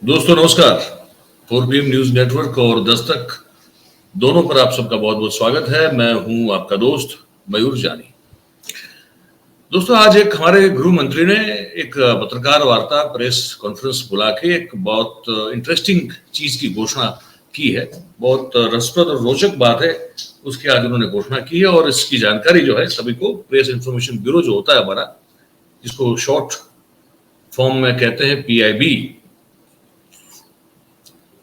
दोस्तों नमस्कार। 4PM news network और दस्तक दोनों पर आप सबका बहुत बहुत स्वागत है। मैं हूं आपका दोस्त मयूर जानी। दोस्तों आज एक हमारे गृह मंत्री ने एक पत्रकार वार्ता प्रेस कॉन्फ्रेंस बुला के एक बहुत इंटरेस्टिंग चीज की घोषणा की है। बहुत रसप्रद और रोचक बात है, उसकी आज उन्होंने घोषणा की है और इसकी जानकारी जो है सभी को प्रेस इंफॉर्मेशन ब्यूरो जो होता है हमारा, जिसको शॉर्ट फॉर्म में कहते हैं PIB,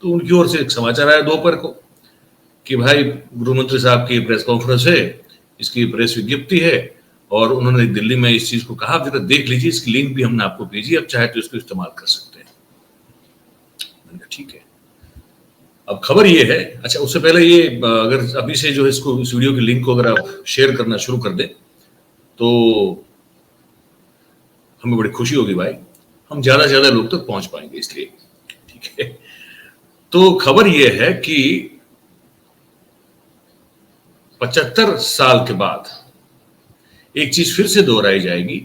तो उनकी ओर से एक समाचार आया दोपहर को कि भाई गृह मंत्री साहब की प्रेस कॉन्फ्रेंस है, इसकी प्रेस विज्ञप्ति है और उन्होंने दिल्ली में इस चीज को कहा, जरा देख लीजिए, इसकी लिंक भी हमने आपको भेजी, अब चाहे तो इसको इस्तेमाल कर सकते हैं। ठीक है, अब खबर ये है, अच्छा उससे पहले ये अगर अभी से जो है इसको इस वीडियो की लिंक को अगर आप शेयर करना शुरू कर दें तो हमें बड़ी खुशी होगी भाई, हम ज्यादा से ज्यादा लोग तक पहुंच पाएंगे इसलिए। ठीक है, तो खबर यह है कि 75 साल के बाद एक चीज फिर से दोहराई जाएगी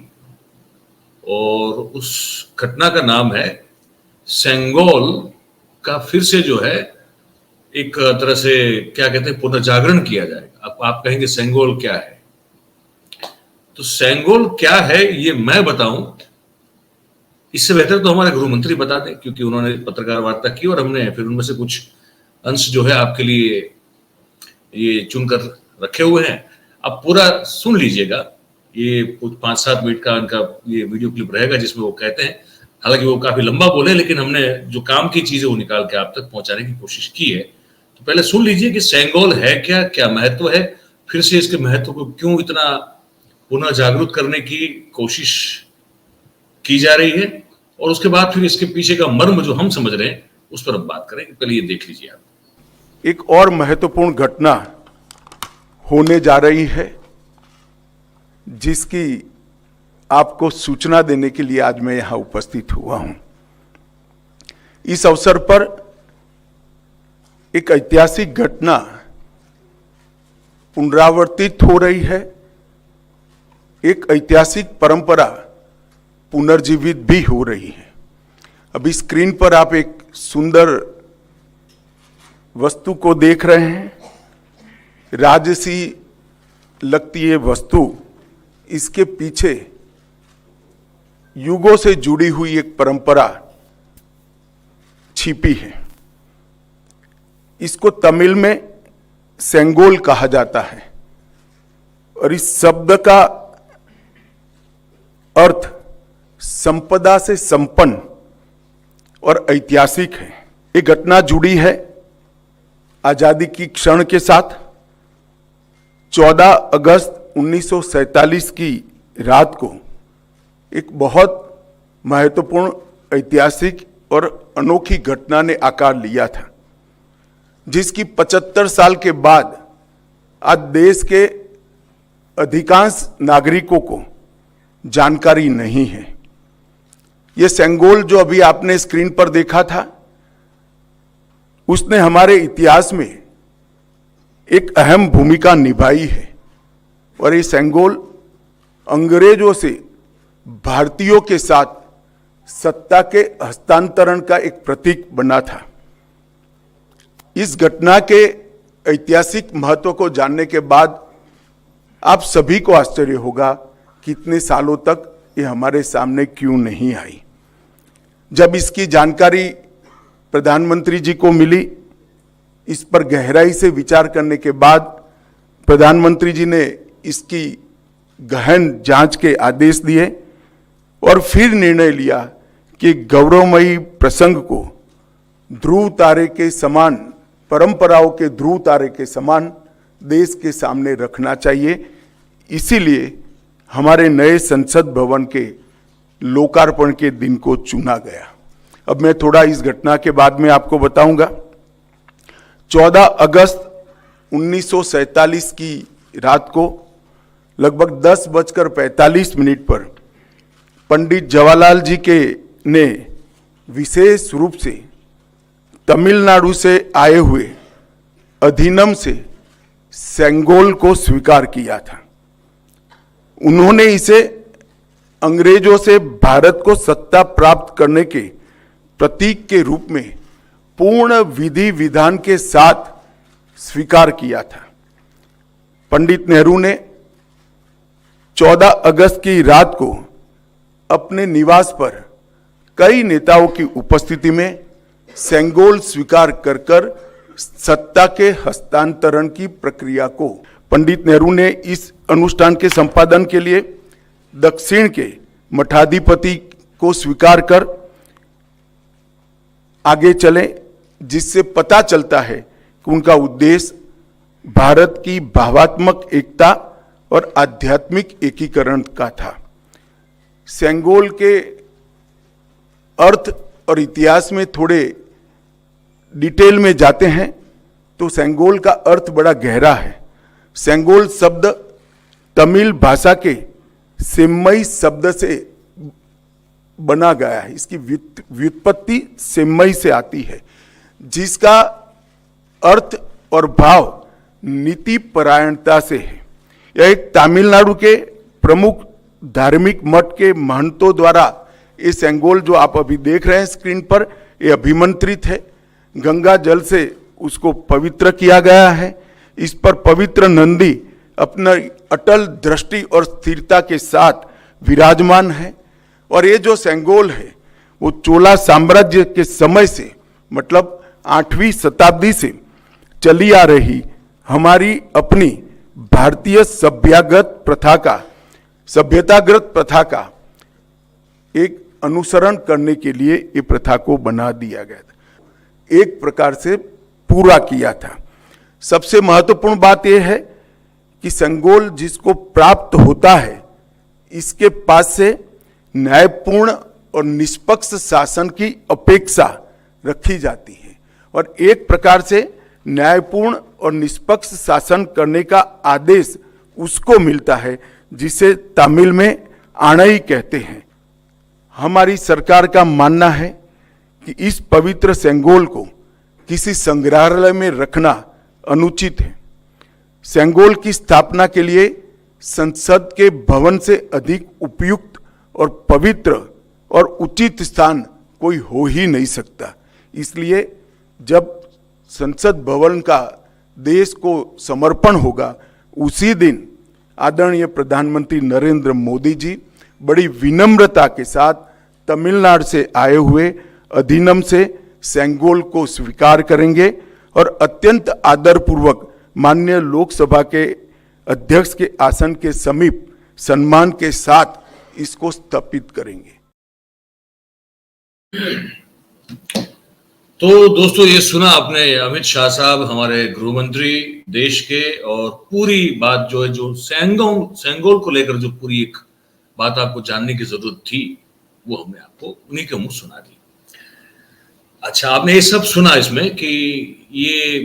और उस घटना का नाम है सेंगोल का फिर से जो है एक तरह से क्या कहते हैं पुनर्जागरण किया जाएगा। अब आप कहेंगे सेंगोल क्या है, तो सेंगोल क्या है ये मैं बताऊं इससे बेहतर तो हमारे गृह मंत्री बता दें, क्योंकि उन्होंने पत्रकार वार्ता की और हमने फिर उनमें से कुछ अंश जो है आपके लिए ये चुनकर रखे हुए हैं। आप पूरा सुन लीजिएगा, ये कुछ 5-7 मिनट का उनका ये वीडियो क्लिप रहेगा जिसमें वो कहते हैं, हालांकि वो काफी लंबा बोले लेकिन हमने जो काम की चीजें वो निकाल के आप तक पहुंचाने की कोशिश की है। तो पहले सुन लीजिए कि सेंगोल है क्या, क्या महत्व है, फिर से इसके महत्व को क्यों इतना पुनः जागरूक करने की कोशिश की जा रही है, और उसके बाद फिर इसके पीछे का मर्म जो हम समझ रहे हैं उस पर अब बात करें। पहले ये देख लीजिए आप। एक और महत्वपूर्ण घटना होने जा रही है जिसकी आपको सूचना देने के लिए आज मैं यहां उपस्थित हुआ हूं। इस अवसर पर एक ऐतिहासिक घटना पुनरावर्तित हो रही है, एक ऐतिहासिक परंपरा पुनर्जीवित भी हो रही है। अभी स्क्रीन पर आप एक सुंदर वस्तु को देख रहे हैं, राजसी लगती है वस्तु, इसके पीछे युगों से जुड़ी हुई एक परंपरा छिपी है। इसको तमिल में सेंगोल कहा जाता है और इस शब्द का अर्थ संपदा से संपन्न और ऐतिहासिक है। ये घटना जुड़ी है आजादी की क्षण के साथ। 14 अगस्त 1947 की रात को एक बहुत महत्वपूर्ण ऐतिहासिक और अनोखी घटना ने आकार लिया था, जिसकी 75 साल के बाद आज देश के अधिकांश नागरिकों को जानकारी नहीं है। यह सेंगोल जो अभी आपने स्क्रीन पर देखा था, उसने हमारे इतिहास में एक अहम भूमिका निभाई है और ये सेंगोल अंग्रेजों से भारतीयों के साथ सत्ता के हस्तांतरण का एक प्रतीक बना था। इस घटना के ऐतिहासिक महत्व को जानने के बाद आप सभी को आश्चर्य होगा कि इतने सालों तक ये हमारे सामने क्यों नहीं आई। जब इसकी जानकारी प्रधानमंत्री जी को मिली, इस पर गहराई से विचार करने के बाद प्रधानमंत्री जी ने इसकी गहन जांच के आदेश दिए और फिर निर्णय लिया कि गौरवमयी प्रसंग को ध्रुव तारे के समान, परंपराओं के ध्रुव तारे के समान देश के सामने रखना चाहिए। इसीलिए हमारे नए संसद भवन के लोकार्पण के दिन को चुना गया। अब मैं थोड़ा इस घटना के बाद में आपको बताऊंगा। 14 अगस्त 1947 की रात को लगभग 10:45 पर पंडित जवाहरलाल जी के ने विशेष रूप से तमिलनाडु से आए हुए अधिनम से सेंगोल को स्वीकार किया था। उन्होंने इसे अंग्रेजों से भारत को सत्ता प्राप्त करने के प्रतीक के रूप में पूर्ण विधि विधान के साथ स्वीकार किया था। पंडित नेहरू ने 14 अगस्त की रात को अपने निवास पर कई नेताओं की उपस्थिति में सेंगोल स्वीकार कर सत्ता के हस्तांतरण की प्रक्रिया को, पंडित नेहरू ने इस अनुष्ठान के संपादन के लिए दक्षिण के मठाधिपति को स्वीकार कर आगे चले, जिससे पता चलता है कि उनका उद्देश्य भारत की भावात्मक एकता और आध्यात्मिक एकीकरण का था। सेंगोल के अर्थ और इतिहास में थोड़े डिटेल में जाते हैं तो सेंगोल का अर्थ बड़ा गहरा है। सेंगोल शब्द तमिल भाषा के सेम्मई शब्द से बना गया है। इसकी व्युत्पत्ति सेम्मई से आती है, जिसका अर्थ और भाव नीति परायणता से है। यह एक तमिलनाडु के प्रमुख धार्मिक मठ के महंतों द्वारा ये सेंगोल जो आप अभी देख रहे हैं स्क्रीन पर, ये अभिमंत्रित है। गंगा जल से उसको पवित्र किया गया है। इस पर पवित्र नंदी अपना अटल दृष्टि और स्थिरता के साथ विराजमान है। और ये जो सेंगोल है वो चोला साम्राज्य के समय से, मतलब 8वीं शताब्दी से चली आ रही हमारी अपनी भारतीय सभ्यतागत प्रथा का एक अनुसरण करने के लिए ये प्रथा को बना दिया गया था, एक प्रकार से पूरा किया था। सबसे महत्वपूर्ण बात यह है कि सेंगोल जिसको प्राप्त होता है, इसके पास से न्यायपूर्ण और निष्पक्ष शासन की अपेक्षा रखी जाती है और एक प्रकार से न्यायपूर्ण और निष्पक्ष शासन करने का आदेश उसको मिलता है, जिसे तमिल में आणई कहते हैं। हमारी सरकार का मानना है कि इस पवित्र सेंगोल को किसी संग्रहालय में रखना अनुचित है। सेंगोल की स्थापना के लिए संसद के भवन से अधिक उपयुक्त और पवित्र और उचित स्थान कोई हो ही नहीं सकता। इसलिए जब संसद भवन का देश को समर्पण होगा, उसी दिन आदरणीय प्रधानमंत्री नरेंद्र मोदी जी बड़ी विनम्रता के साथ तमिलनाडु से आए हुए अधिनियम से सेंगोल को स्वीकार करेंगे और अत्यंत आदरपूर्वक माननीय लोकसभा के अध्यक्ष के आसन के समीप सम्मान के साथ इसको स्थापित करेंगे। तो दोस्तों, ये सुना आपने अमित शाह साहब, हमारे गृह मंत्री देश के, और पूरी बात जो है, जो सेंगोल को लेकर जो पूरी एक बात आपको जानने की जरूरत थी, वो हमने आपको उन्हीं के मुंह सुना दी। अच्छा, आपने ये सब सुना इसमें कि ये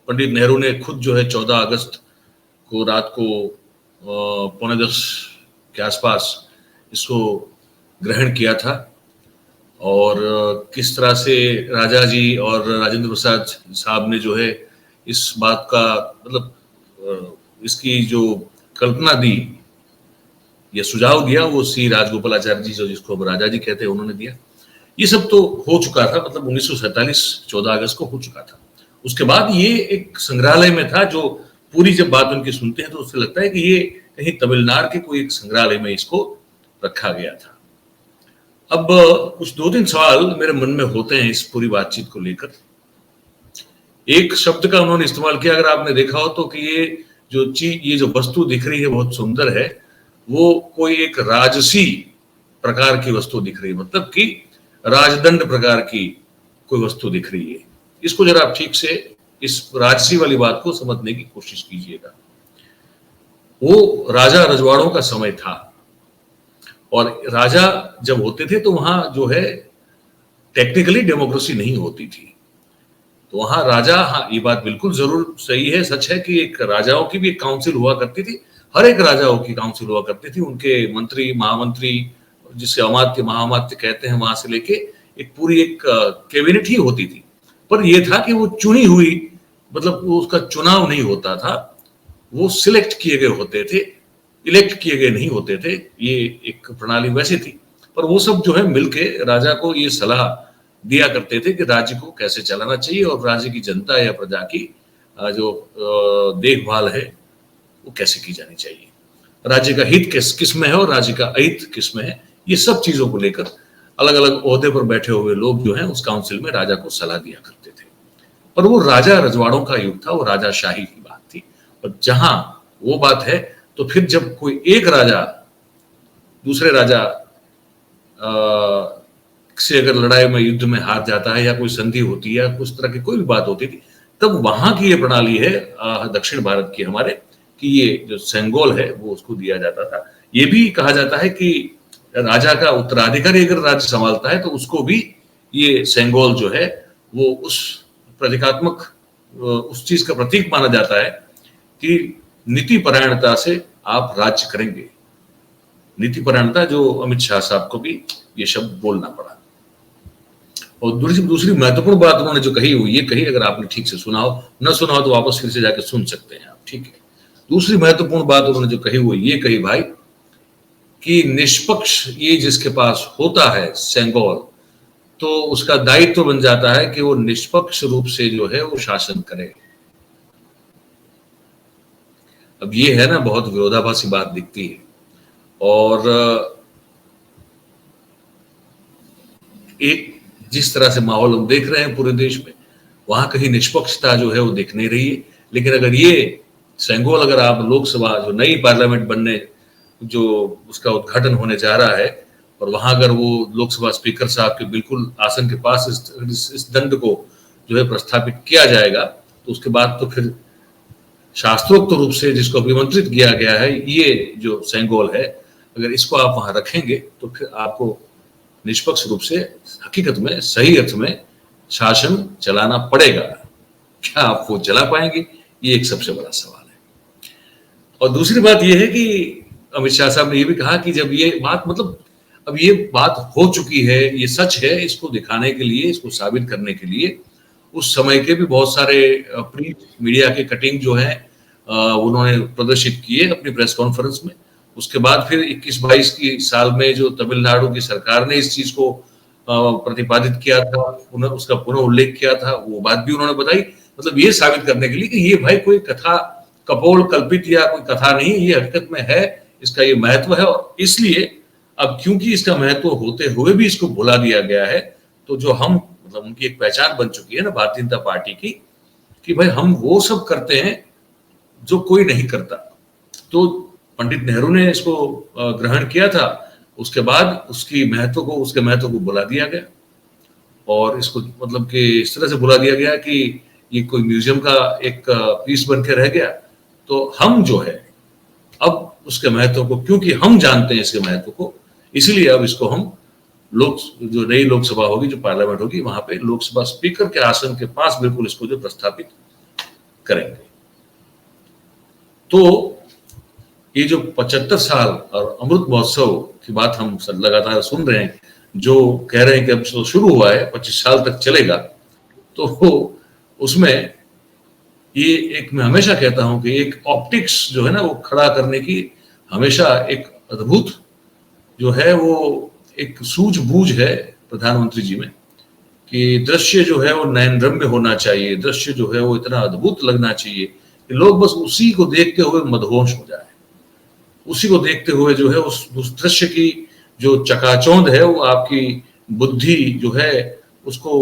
पंडित नेहरू ने खुद जो है 14 अगस्त को रात को 9:45 के आसपास इसको ग्रहण किया था, और किस तरह से राजा जी और राजेंद्र प्रसाद साहब ने जो है इस बात का, मतलब इसकी जो कल्पना दी या सुझाव दिया, वो सी राजगोपालाचार्य जी, जो जिसको अब राजा जी कहते हैं, उन्होंने दिया। ये सब तो हो चुका था, मतलब 1947 14 अगस्त को हो चुका था। उसके बाद ये एक संग्रहालय में था, जो पूरी जब बात उनकी सुनते हैं तो उससे लगता है कि ये कहीं तमिलनाडु के कोई एक संग्रहालय में इसको रखा गया था। अब कुछ 2-3 सवाल मेरे मन में होते हैं इस पूरी बातचीत को लेकर। एक शब्द का उन्होंने इस्तेमाल किया, अगर आपने देखा हो तो, कि ये जो वस्तु दिख रही है बहुत सुंदर है, वो कोई एक राजसी प्रकार की वस्तु दिख रही है, मतलब कि राजदंड प्रकार की कोई वस्तु दिख रही है। इसको जरा आप ठीक से इस राजसी वाली बात को समझने की कोशिश कीजिएगा। वो राजा रजवाड़ों का समय था, और राजा जब होते थे तो वहां जो है टेक्निकली डेमोक्रेसी नहीं होती थी, तो वहां राजा, हाँ ये बात बिल्कुल जरूर सही है, सच है कि एक राजाओं की भी एक काउंसिल हुआ करती थी, हर एक राजाओं की काउंसिल हुआ करती थी, उनके मंत्री, महामंत्री, जिसे अमात्य महामात्य कहते हैं, वहां से लेके एक पूरी एक कैबिनेट ही होती थी। पर यह था कि वो चुनी हुई, मतलब वो उसका चुनाव नहीं होता था, वो सिलेक्ट किए गए होते थे, इलेक्ट किए गए नहीं होते थे। ये एक प्रणाली वैसे थी। पर वो सब जो है मिलके राजा को ये सलाह दिया करते थे कि राज्य को कैसे चलाना चाहिए और राज्य की जनता या प्रजा की जो देखभाल है वो कैसे की जानी चाहिए, राज्य का हित किस में है और राज्य का अहित किस में है, ये सब चीजों को लेकर अलग अलग ओहदे पर बैठे हुए लोग जो हैं उस काउंसिल में राजा को सलाह दिया करते थे। पर वो राजा रजवाड़ों का युग था, वो राजाशाही की बात थी। और जहां वो बात है तो फिर जब कोई एक राजा दूसरे राजा से अगर लड़ाई में युद्ध में हार जाता है या कोई संधि होती है या उस तरह की कोई भी बात होती थी, तब वहां की ये प्रणाली है दक्षिण भारत की हमारे कि ये जो सेंगोल है वो उसको दिया जाता था। ये भी कहा जाता है कि राजा का उत्तराधिकारी अगर राज्य संभालता है तो उसको भी ये सेंगोल जो है वो उस प्रतीकात्मक उस चीज का प्रतीक माना जाता है कि नीति परायणता से आप राज्य करेंगे। नीति परायणता जो अमित शाह साहब को भी ये शब्द बोलना पड़ा। और दूसरी महत्वपूर्ण बात उन्होंने जो कही वो ये कही, अगर आपने ठीक से सुना हो, न सुना हो तो वापस फिर से जाके सुन सकते हैं आप, ठीक है। दूसरी महत्वपूर्ण बात उन्होंने जो कही वो ये कही भाई कि निष्पक्ष ये जिसके पास होता है सेंगोल, तो उसका दायित्व बन जाता है कि वो निष्पक्ष रूप से जो है वो शासन करे। अब ये है ना बहुत विरोधाभासी बात दिखती है। और एक जिस तरह से माहौल हम देख रहे हैं पूरे देश में, वहां कहीं निष्पक्षता जो है वो दिख नहीं रही है। लेकिन अगर ये सेंगोल अगर आप लोकसभा जो नई पार्लियामेंट बनने जो उसका उद्घाटन होने जा रहा है और वहां अगर वो लोकसभा स्पीकर साहब के बिल्कुल आसन के पास इस दंड को जो है प्रस्थापित किया जाएगा तो उसके बाद तो फिर शास्त्रोक्त रूप से जिसको अभिमंत्रित किया गया है ये जो सेंगोल है, अगर इसको आप वहां रखेंगे तो फिर आपको निष्पक्ष रूप से हकीकत में सही अर्थ में शासन चलाना पड़ेगा। क्या आप वो चला पाएंगे, ये एक सबसे बड़ा सवाल है। और दूसरी बात ये है कि अमित शाह साहब ने ये भी कहा कि जब ये बात मतलब अब ये बात हो चुकी है, ये सच है, इसको दिखाने के लिए, इसको साबित करने के लिए उस समय के भी बहुत सारे प्रिंट मीडिया के कटिंग जो है उन्होंने प्रदर्शित किए अपनी प्रेस कॉन्फ्रेंस में। उसके बाद फिर 21-22 की साल में जो तमिलनाडु की सरकार ने इस चीज को प्रतिपादित किया था, उसका पुनः उल्लेख किया था, वो बात भी उन्होंने बताई। मतलब ये साबित करने के लिए कि ये भाई कोई कथा कपोल कल्पित या कोई कथा नहीं, ये हकीकत में है, इसका ये महत्व है। और इसलिए अब क्योंकि इसका महत्व होते हुए भी इसको भुला दिया गया है, तो जो हम मतलब उनकी एक पहचान बन चुकी है ना भारतीय जनता पार्टी की कि भाई हम वो सब करते हैं जो कोई नहीं करता। तो पंडित नेहरू ने इसको ग्रहण किया था, उसके बाद उसके महत्व को भुला दिया गया और इसको मतलब कि इस तरह से भुला दिया गया कि ये कोई म्यूजियम का एक पीस बन के रह गया। तो हम जो है अब उसके महत्व को, क्योंकि हम जानते हैं इसके महत्व को, इसलिए अब इसको हम जो नई लोकसभा होगी, जो पार्लियामेंट होगी, वहां पे लोकसभा स्पीकर के आसन के पास बिल्कुल इसको जो प्रस्थापित करेंगे। तो ये जो 75 साल और अमृत महोत्सव की बात हम लगातार सुन रहे हैं, जो कह रहे हैं कि अब तो शुरू हुआ है 25 साल तक चलेगा, तो उसमें ये एक मैं हमेशा कहता हूं कि एक ऑप्टिक्स जो है ना वो खड़ा करने की हमेशा एक अद्भुत जो है वो एक सूझबूझ है प्रधानमंत्री जी में कि दृश्य जो है वो नयनरम्य होना चाहिए, दृश्य जो है वो इतना अद्भुत लगना चाहिए कि लोग बस उसी को देखते हुए मदहोश हो जाए, उसी को देखते हुए जो है उस दृश्य की जो चकाचौंध है वो आपकी बुद्धि जो है उसको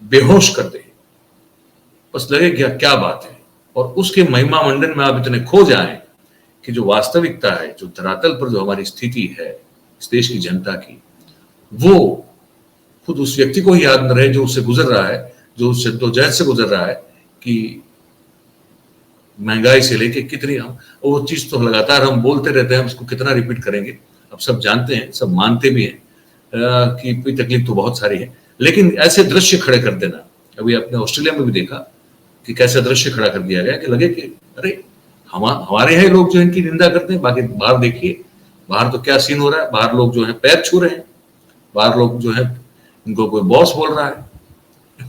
बेहोश कर दे, बस लगे क्या बात है। और उसके महिमा मंडन में आप इतने खो जाएं कि जो वास्तविकता है, जो धरातल पर जो हमारी स्थिति है इस देश की जनता की, वो खुद उस व्यक्ति को ही याद न रहे जो उससे गुजर रहा है, जो उससे जद्दोजहद से गुजर रहा है कि महंगाई से लेके कितनी वो चीज तो लगातार हम बोलते रहते हैं, उसको कितना रिपीट करेंगे, अब सब जानते हैं, सब मानते भी हैं कि कोई तकलीफ तो बहुत सारी है। लेकिन ऐसे दृश्य खड़े कर देना, अभी आपने ऑस्ट्रेलिया में भी देखा कि कैसा दृश्य खड़ा कर दिया गया कि लगे कि अरे हमारे यहाँ लोग जो इनकी निंदा करते हैं, बाकी बाहर देखिए, बाहर तो क्या सीन हो रहा है, बाहर लोग जो है पैर छू रहे हैं, बाहर लोग जो है इनको कोई बॉस बोल रहा है।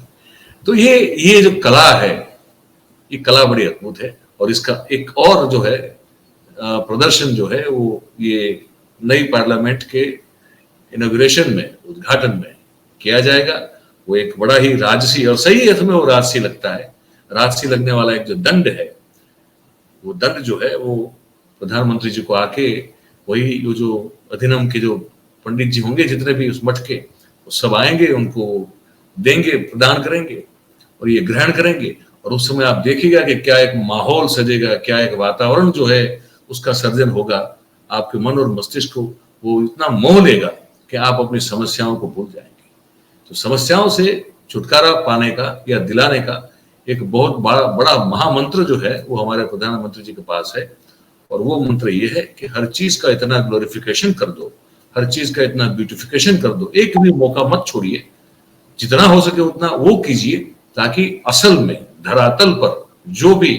तो ये जो कला है, ये कला बड़ी अद्भुत है। और इसका एक और जो है प्रदर्शन जो है वो ये नई पार्लियामेंट के इनॉग्रेशन में, उद्घाटन में किया जाएगा। वो एक बड़ा ही राजसी, और सही अर्थ में वो राजसी लगता है, राजसी लगने वाला एक जो दंड है, वो दंड जो है वो प्रधानमंत्री जी को आके वही जो अधिनियम के जो पंडित जी होंगे जितने भी उस मठ के, वो सब आएंगे, उनको देंगे, प्रदान करेंगे और ये ग्रहण करेंगे। और उस समय आप देखिएगा कि क्या एक माहौल सजेगा, क्या एक वातावरण जो है उसका सर्जन होगा। आपके मन और मस्तिष्क को वो इतना मोह लेगा कि आप अपनी समस्याओं को भूल जाएंगे। तो समस्याओं से छुटकारा पाने का या दिलाने का एक बहुत बड़ा महामंत्र जो है वो हमारे प्रधानमंत्री जी के पास है। और वो मंत्र ये है कि हर चीज का इतना ग्लोरिफिकेशन कर दो, हर चीज का इतना ब्यूटिफिकेशन कर दो, एक भी मौका मत छोड़िए, जितना हो सके उतना वो कीजिए, ताकि असल में धरातल पर जो भी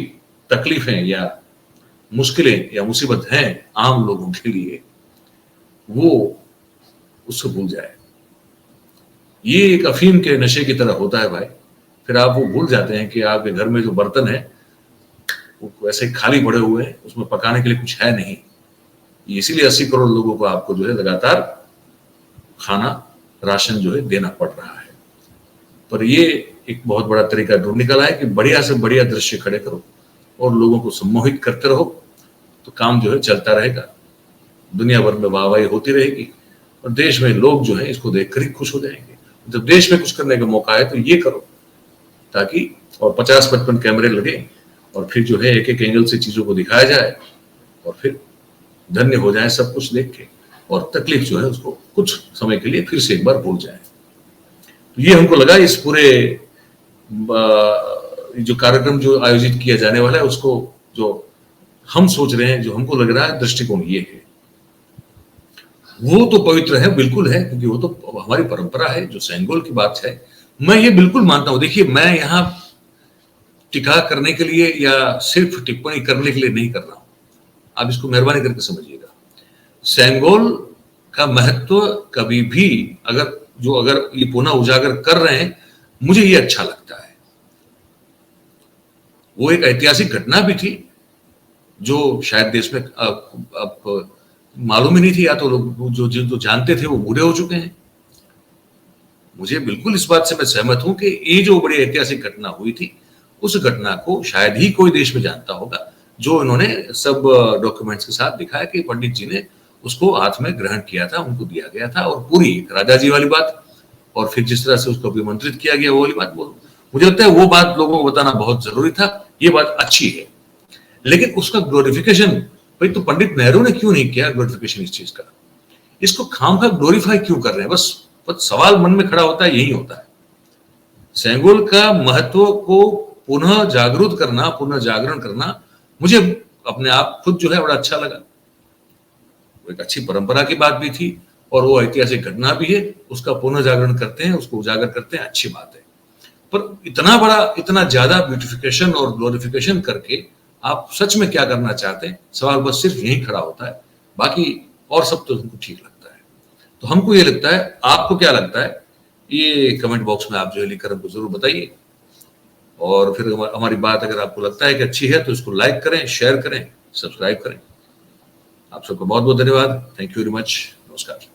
तकलीफें या मुश्किलें या मुसीबत हैं आम लोगों के लिए, वो उसको भूल जाए। ये एक अफीम के नशे की तरह होता है भाई। फिर आप वो भूल जाते हैं कि आपके घर में जो बर्तन है वो वैसे खाली पड़े हुए हैं, उसमें पकाने के लिए कुछ है नहीं। इसीलिए 80 करोड़ लोगों को आपको जो है लगातार खाना, राशन जो है देना पड़ रहा है। पर ये एक बहुत बड़ा तरीका ढूंढ निकला है कि बढ़िया से बढ़िया दृश्य खड़े करो और लोगों को सम्मोहित करते रहो, तो काम जो है चलता रहेगा, दुनिया भर में वाहवाही होती रहेगी और देश में लोग जो है इसको देखकर ही खुश हो जाएंगे। जब देश में कुछ करने का मौका है तो ये करो, ताकि और 50-55 कैमरे लगे और फिर जो है एक एक एंगल से चीजों को दिखाया जाए और फिर धन्य हो जाए सब कुछ देख के, और तकलीफ जो है उसको कुछ समय के लिए फिर से एक बार भूल जाए। तो ये हमको लगा इस पूरे जो कार्यक्रम जो आयोजित किया जाने वाला है उसको जो हम सोच रहे हैं, जो हमको लग रहा है दृष्टिकोण ये है, वो तो पवित्र है, बिल्कुल है, क्योंकि वो तो हमारी परंपरा है। जो सेंगोल की बात है, मैं ये बिल्कुल मानता हूं। देखिए, मैं यहाँ टिका करने के लिए या सिर्फ टिप्पणी करने के लिए नहीं कर रहा हूं, आप इसको मेहरबानी करके समझिएगा। सेंगोल का महत्व कभी भी अगर ये पुनः उजागर कर रहे हैं, मुझे ये अच्छा लगता है। वो एक ऐतिहासिक घटना भी थी जो शायद देश में अब मालूम ही नहीं थी, या तो लोग जो जानते थे वो बूढ़े हो चुके हैं। मुझे बिल्कुल इस बात से मैं सहमत हूं कि ये जो बड़ी ऐतिहासिक घटना हुई थी, उस घटना को शायद ही कोई देश में जानता होगा, जो इन्होंने सब डॉक्यूमेंट्स के साथ दिखाया कि पंडित जी ने उसको हाथ में ग्रहण किया था, उनको दिया गया था। और पूरी राजा जी वाली बात, और फिर जिस तरह से उसको अभिमंत्रित किया गया वो वाली बात बोलो, मुझे लगता है वो बात लोगों को बताना बहुत जरूरी था। ये बात अच्छी है, लेकिन उसका ग्लोरिफिकेशन, भाई तो पंडित नेहरू ने क्यों नहीं किया ग्लोरिफिकेशन इस चीज का? इसको खामखा ग्लोरीफाई क्यों कर रहे हैं? बस सवाल मन में खड़ा होता है, यही होता है। सेंगोल का महत्व को पुनः जागरूक करना, पुनः जागरण करना मुझे अपने आप खुद जो है बड़ा अच्छा लगा। वो एक अच्छी परंपरा की बात भी थी और वो ऐतिहासिक घटना भी है, उसका पुनः जागरण करते हैं, उसको उजागर करते हैं, अच्छी बात है। पर इतना बड़ा, इतना ज्यादा ब्यूटिफिकेशन और ग्लोरिफिकेशन करके आप सच में क्या करना चाहते हैं? सवाल बस सिर्फ यही खड़ा होता है, बाकी और सब तो हमको ठीक लगता है। तो हमको ये लगता है, आपको क्या लगता है? ये कमेंट बॉक्स में आप जो है लिखकर हमको जरूर बताइए। और फिर हमारी बात अगर आपको लगता है कि अच्छी है तो इसको लाइक करें, शेयर करें, सब्सक्राइब करें। आप सबको बहुत बहुत धन्यवाद। Thank you very much. नमस्कार।